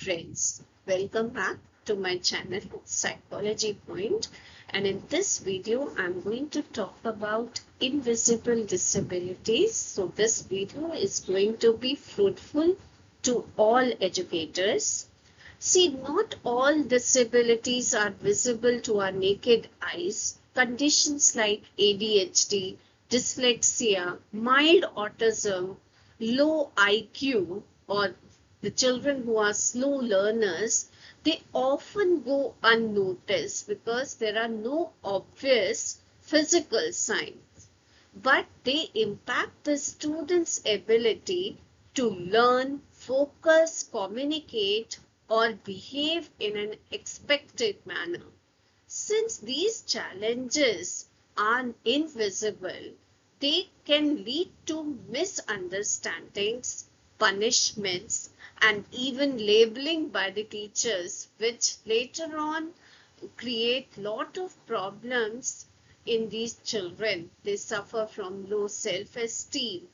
friends, welcome back to my channel Psychology Point, and in this video I'm going to talk about invisible disabilities. So this video is going to be fruitful to all educators. See, not all disabilities are visible to our naked eyes. Conditions like ADHD, dyslexia, mild autism, low IQ, or the children who are slow learners, they often go unnoticed because there are no obvious physical signs. But they impact the student's ability to learn, focus, communicate, or behave in an expected manner. Since these challenges are invisible, they can lead to misunderstandings, punishments, and even labeling by the teachers, which later on create lot of problems in these children. They suffer from low self-esteem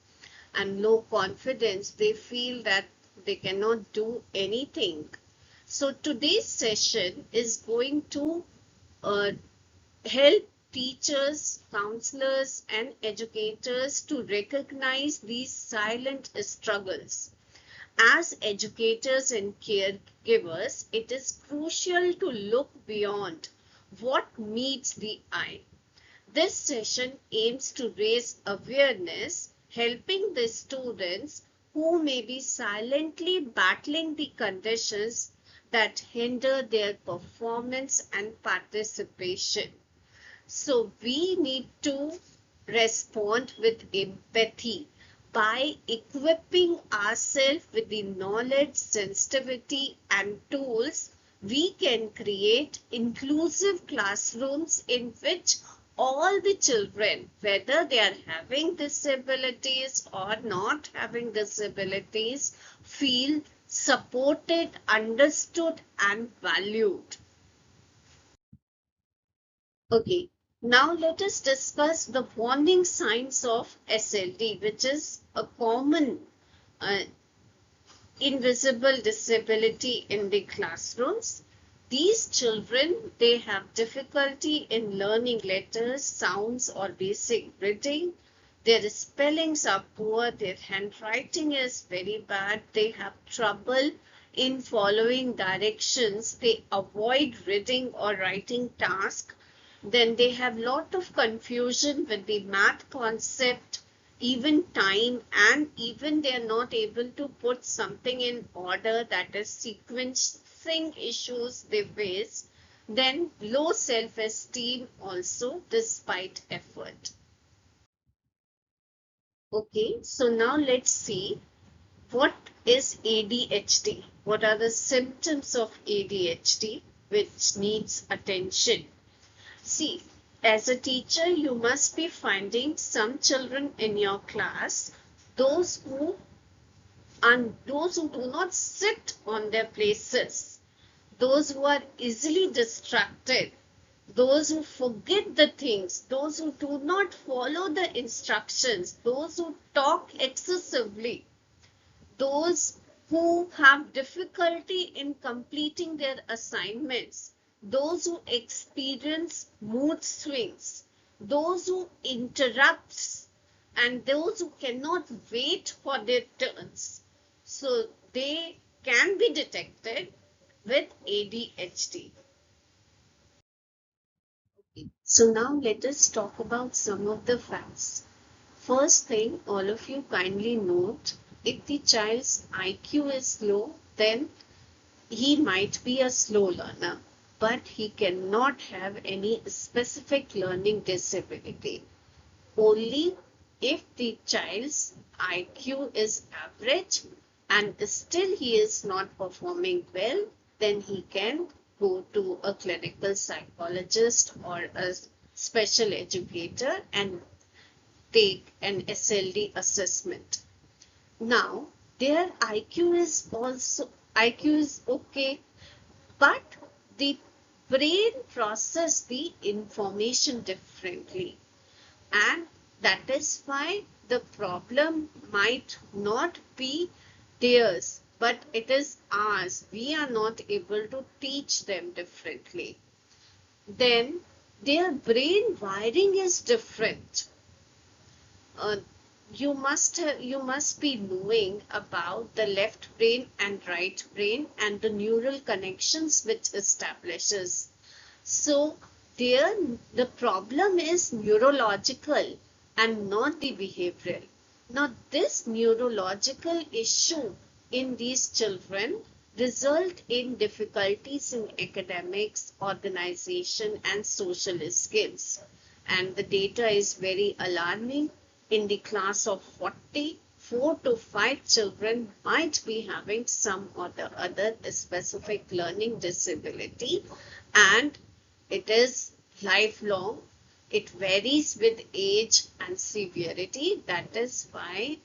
and low confidence. They feel that they cannot do anything. So today's session is going to uh, help teachers, counselors, and educators to recognize these silent struggles. As educators and caregivers, it is crucial to look beyond what meets the eye. This session aims to raise awareness, helping the students who may be silently battling the conditions that hinder their performance and participation. So we need to respond with empathy by equipping ourselves with the knowledge, sensitivity, and tools. We can create inclusive classrooms in which all the children, whether they are having disabilities or not having disabilities, feel supported, understood, and valued. Okay, now let us discuss the warning signs of SLD, which is a common uh, invisible disability in the classrooms. These children, they have difficulty in learning letters, sounds, or basic reading. Their spellings are poor, their handwriting is very bad, they have trouble in following directions, they avoid reading or writing tasks. Then they have lot of confusion with the math concept, even time, and even they are not able to put something in order, that is sequencing issues they face. Then low self-esteem also despite effort. Okay, so now let's see what is ADHD. What are the symptoms of ADHD which needs attention? See, as a teacher, you must be finding some children in your class, those who those who do not sit on their places, those who are easily distracted, those who forget the things, those who do not follow the instructions, those who talk excessively, those who have difficulty in completing their assignments, those who experience mood swings, those who interrupts, and those who cannot wait for their turns. So they can be detected with ADHD. So now let us talk about some of the facts. First thing, all of you kindly note, if the child's IQ is low, then he might be a slow learner, but he cannot have any specific learning disability. Only if the child's IQ is average and still he is not performing well, then he can go to a clinical psychologist or a special educator and take an SLD assessment. Now, their IQ is okay, but the brain process the information differently, and that is why the problem might not be theirs, but it is ours. We are not able to teach them differently. Then their brain wiring is different. uh, you must be knowing about the left brain and right brain and the neural connections which establishes. So there the problem is neurological and not the behavioral. Now this neurological issue in these children result in difficulties in academics, organization and social skills. And the data is very alarming. In the class of 40, 4 to 5 children might be having some or the other specific learning disability, and it is lifelong. It varies with age and severity. That is why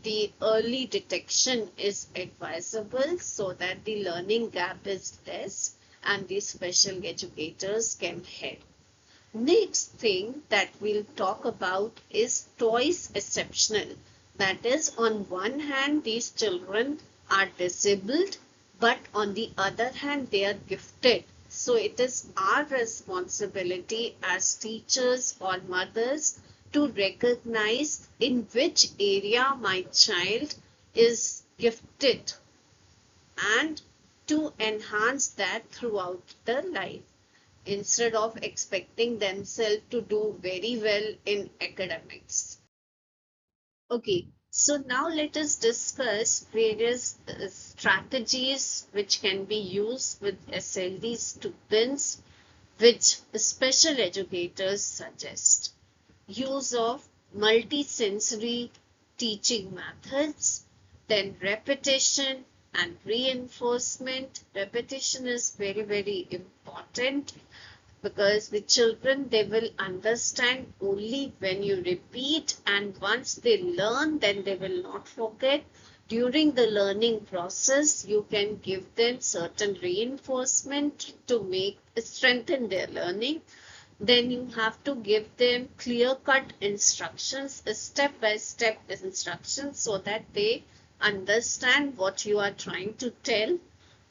the early detection is advisable so that the learning gap is less and the special educators can help. Next thing that we'll talk about is twice exceptional. That is, on one hand, these children are disabled, but on the other hand, they are gifted. So it is our responsibility as teachers or mothers to recognize in which area my child is gifted and to enhance that throughout the life instead of expecting themselves to do very well in academics. Okay, so now let us discuss various strategies which can be used with SLD students, which special educators suggest. Use of multisensory teaching methods, then repetition and reinforcement. Repetition is very, very important because the children, they will understand only when you repeat, and once they learn, then they will not forget. During the learning process, you can give them certain reinforcement to make strengthen their learning. Then you have to give them clear-cut instructions, step-by-step instructions, so that they understand what you are trying to tell.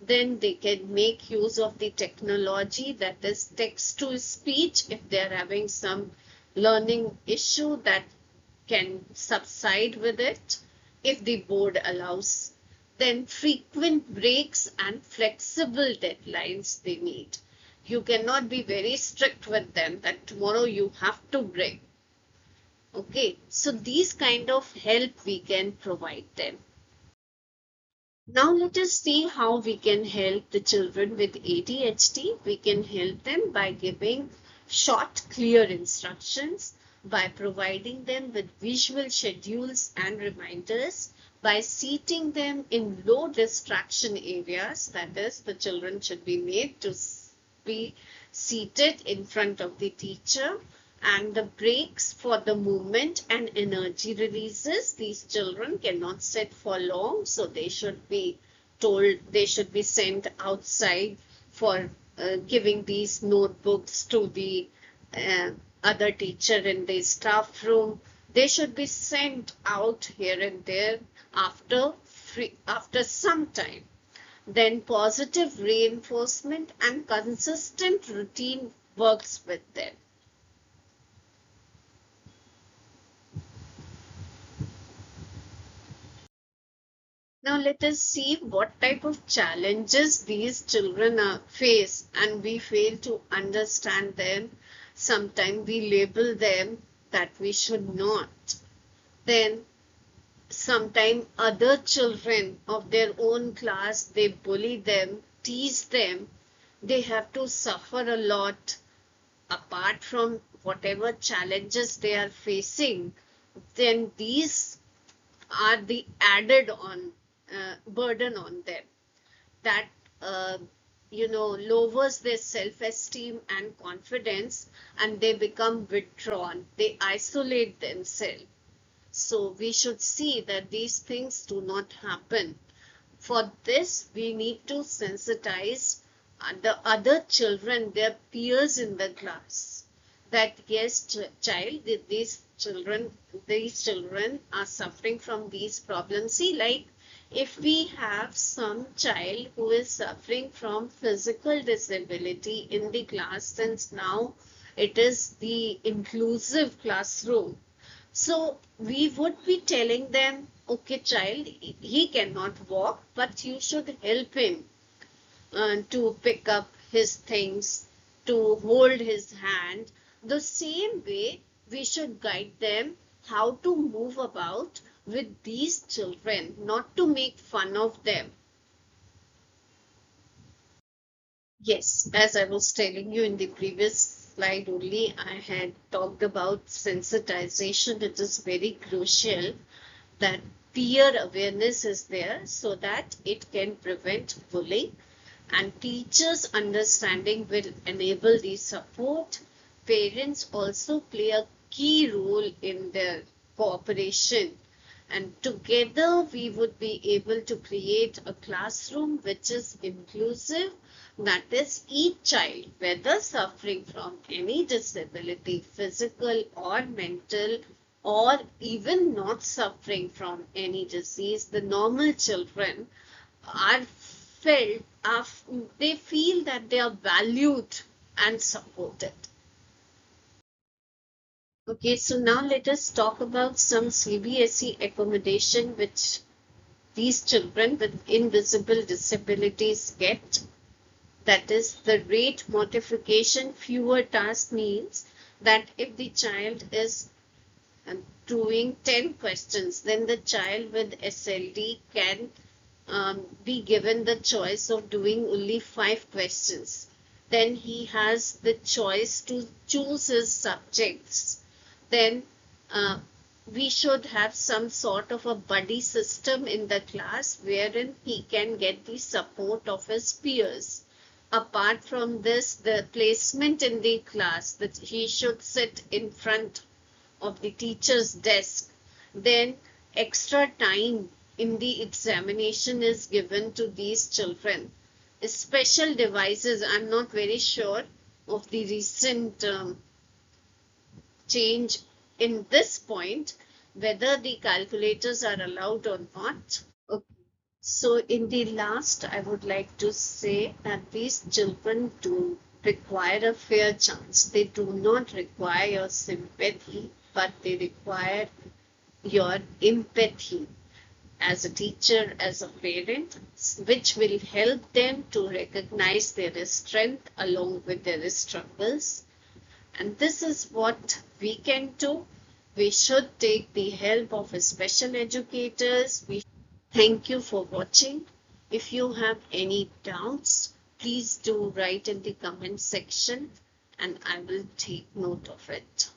Then they can make use of the technology, that is text to speech, if they are having some learning issue that can subside with it if the board allows. Then frequent breaks and flexible deadlines they need. You cannot be very strict with them that tomorrow you have to break. Okay, so these kind of help we can provide them. Now let us see how we can help the children with ADHD. We can help them by giving short, clear instructions, by providing them with visual schedules and reminders, by seating them in low distraction areas. That is, the children should be made to be seated in front of the teacher, and the breaks for the movement and energy releases. These children cannot sit for long, so they should be told, they should be sent outside for giving these notebooks to the uh, other teacher in the staff room. They should be sent out here and there after some time. Then positive reinforcement and consistent routine works with them. Now let us see what type of challenges these children face, and we fail to understand them. Sometimes we label them that we should not. Then sometimes other children of their own class, they bully them, tease them. They have to suffer a lot apart from whatever challenges they are facing. Then these are the added on burden on them that uh, lowers their self-esteem and confidence, and they become withdrawn, they isolate themselves. So we should see that these things do not happen. For this, we need to sensitize the other children, their peers in the class, that yes, child, these children are suffering from these problems. See, like if we have some child who is suffering from physical disability in the class, since now it is the inclusive classroom, so we would be telling them, okay, child, he cannot walk, but you should help him to pick up his things, to hold his hand. The same way, we should guide them how to move about with these children, not to make fun of them. Yes, as I was telling you in the previous slide only, I had talked about sensitization. It is very crucial that peer awareness is there so that it can prevent bullying, and teachers' understanding will enable the support. Parents also play a key role in their cooperation, and together we would be able to create a classroom which is inclusive, that is, each child, whether suffering from any disability, physical or mental, or even not suffering from any disease, the normal children are felt, are, they feel that they are valued and supported. Okay, so now let us talk about some CBSE accommodation which these children with invisible disabilities get. That is, the rate modification. Fewer task means that if the child is doing 10 questions, then the child with SLD can be given the choice of doing only 5 questions. Then he has the choice to choose his subjects. Then uh, we should have some sort of a buddy system in the class wherein he can get the support of his peers. Apart from this, the placement in the class, that he should sit in front of the teacher's desk. Then extra time in the examination is given to these children. Special devices, I'm not very sure of the recent change in this point, whether the calculators are allowed or not. Okay. So in the last, I would like to say that these children do require a fair chance. They do not require your sympathy, but they require your empathy as a teacher, as a parent, which will help them to recognize their strength along with their struggles. And this is what we can do. We should take the help of special educators. Thank you for watching. If you have any doubts, please do write in the comment section and I will take note of it.